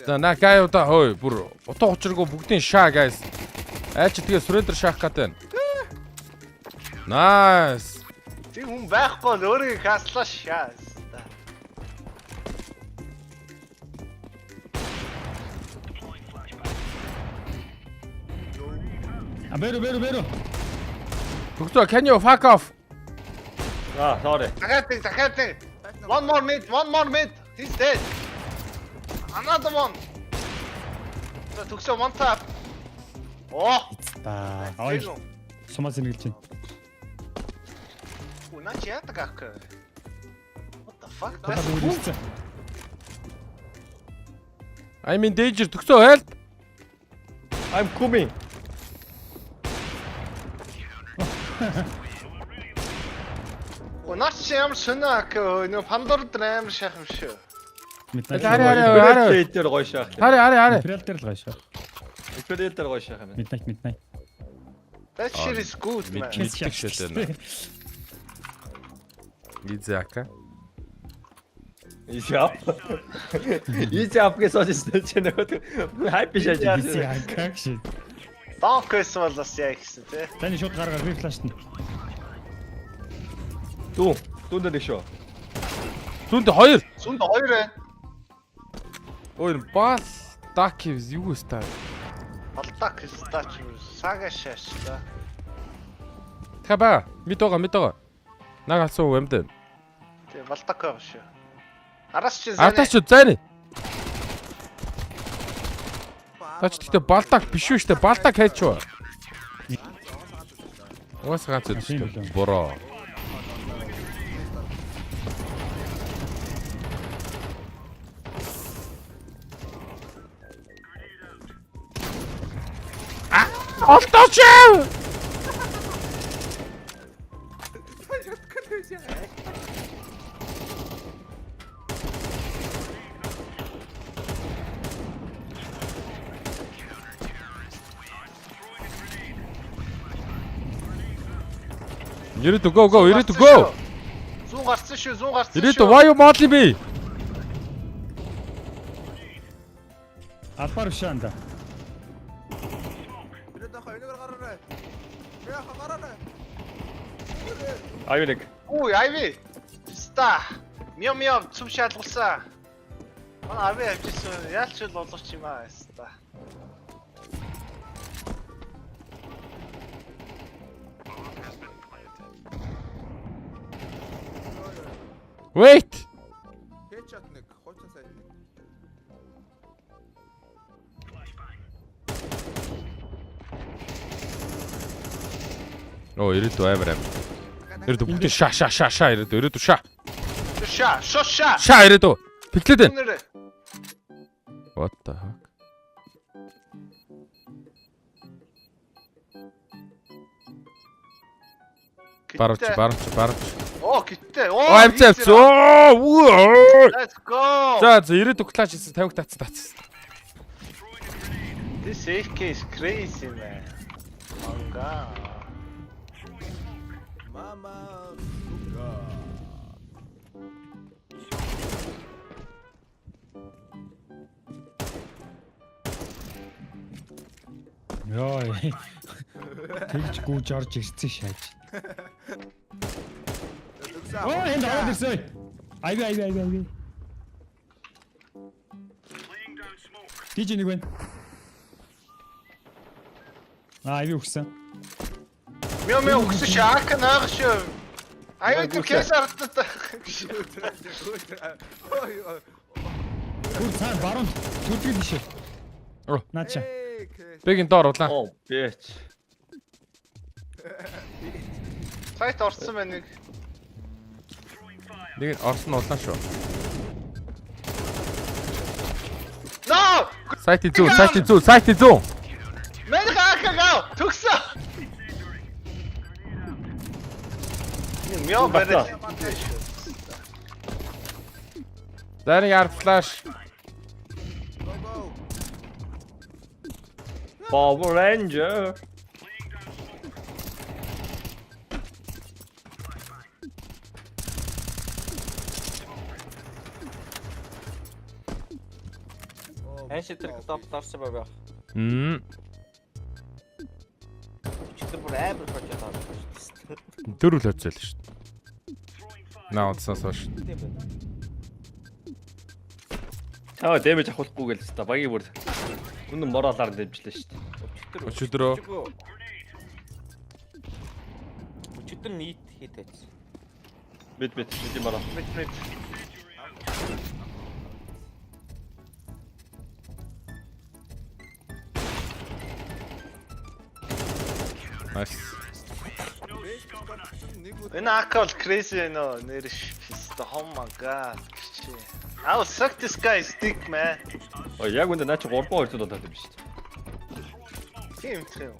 За на гай удаа хой бүр утга учиргүй бүгдийн шаа guys. Айл чи тэгээ surrender шаах гэдэг байна. Nice. Тэг хүн байхгүй л өөрийгөө каслаа шаа. Беру. Төгсөө can you fuck off? Sorry. Дахиад. One more mid. He's dead. Another one. Төгсөө one tap. Ой. Сумаас нэгэлж байна. Унаач яадаг ах. What the fuck? I'm in danger. Төгсөө help. I'm coming. Унаач ямар сонаа ах. Нөө Пандорд амар шах юм шүү. Хараа. Тэр гоё шаах. Хараа. Империал дээр л гоё шаа. Империал дээр гоё шаах юм. Midnight. That shit is good man. Мэддэг шээ тэ. Изяка. Изяп гэж соостой ч нэг хайп шааж Easy hack shit. Донкс бол бас яа гэсэн тий. Таны шууд гаргаар би флашт нь. Дүүн дээр шүү. Түнд 2. Сүнд 2 байна. Ой бас Дакив юу өстэй. Алдак стач сага шаш та. Таба мэдбайгаа. Наг алсуу юмд. Тэг балдак байгаа шүү. Араас чи Артаач зайны. Тач гэхдээ балдаг биш үү штэ балдаг хайчуу. Уус ганц үстэй. Бороо. Алтаач! You need to go. Зүүн гарцсан шүү. You need to why you modly be? Албаар шаанда. Аюулэг. Ой, Айви. Ста. Мяу цум шалгуулсан. Манай Айви авчихсан. Яалч л болооч юм аа, ста. Wait. Headshot нэг хуучин сайд нэг. Оо, ирээд амар. Ирээд бүгд ша ирээд ирээд ша. Ша ирээд. Пиклээд байна. What the fuck? Барч. Оо, гиттэй. I'm safe. Let's go. За, ирээд клаш хийсэн 50 тац. This AK is crazy man. Манга. Мама. Йоо. Тэгж гүйж орж ирсэн шааж. Энд ороод ирсэн. Айви. Тиж нэг байна. Айви өгсөн. Мяу өгсөн шаак нааг шүү. Айви тэр кэс артаа. Гүр цаа баруун зүтгэл биш. Наача. Бэгийн доор улаа. Oh bitch. Сайт орсон байна нэг. Нэг орсон улаа шүү. No! Сайт зүү. Мэн хаа төгсөө. Мяу барай. Дайны яар флаш. Power Ranger. Хэн шитрэх топ тарсан байгаа. Читэр бүр амар project авах шүү дээ. Дөрөв л хавцаал шүү дээ. Наа удсаас хойш. Тийм байна. Чаа дэмэж авахгүй гээл хэвээр багийн бүр үнэн моралаар дэмжлээ шүү дээ. Өчигдрөө Өчигдөр нийт хит байсан. Бид юм байна. Мэд. Nice. Энэ акал crazy нэрш. Oh my god. I will suck this guy's dick, man. Яг үндэ наа чи 3-2 удаад юм шүү дээ. Тийм.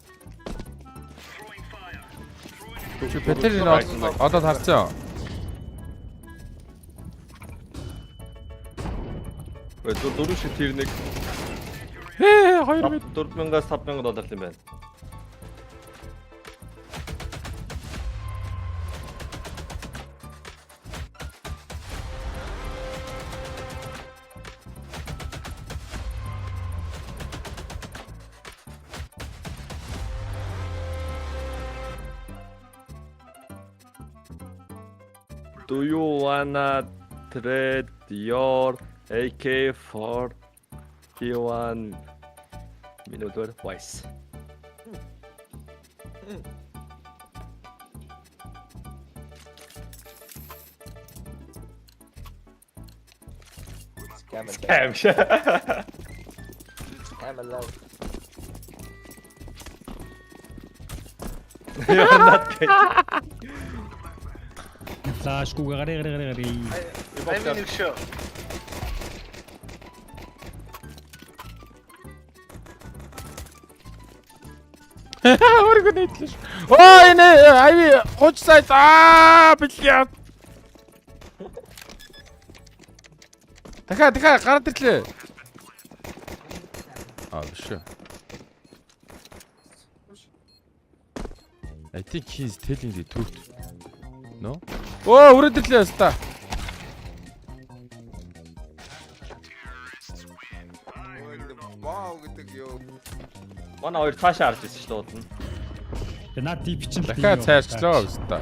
Чи Петерийн одоо тарцсан. Дөрөв шиг тэр нэг 2 мэд. 4000-аас 5000 доллар юм байна. Do you wanna trade your AK for P1 Minotaur Vice? Scam. Амар лав. You're not kidding. Флаш гуга гари. I mean you show. Өргөн нийтлээ. Энэ айви 30 сайт бэлээ. Дахиад гараад ирлээ. Биш. I think he's telling the truth. No? Өрөөд ирлээ яста. Вау гэдэг ёо. Манай хоёр цаашаа харж ирсэн шүү дээ удаа. Тэгээ наад дип чинь Дахиад цайрчлаа яста.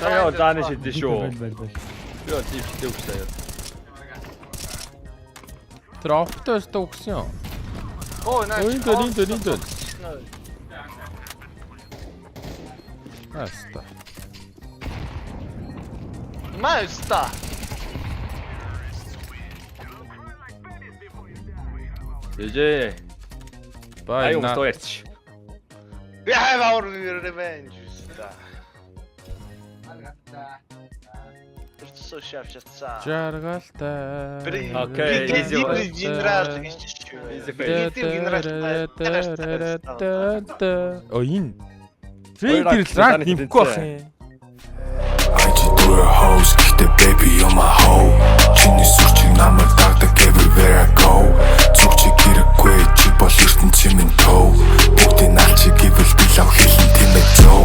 Яа зааны шидэ шүү. Бэл. Яа диптэй үстэй яа. Тэр автоос төгсөн юм. Oh, nice. Энд. Яста. Маста. Дэжээ. Бай Аюу на. стояч. We have our revenge. Что шапчатся? Жаргалтай. Окей, easy one. Генерал. Энэ. Фейдер лаг нэмэхгүй бах юм. We're hoes, гэхдээ baby you're my hoe. Чиний сүрчиг намайг дагдаг everywhere I go. Зүгчиг хэрэггүй чи бол ертөнцийн минь төв. Бүгдийн алчиг ивэл би лав хэлэн тиймээ зөө.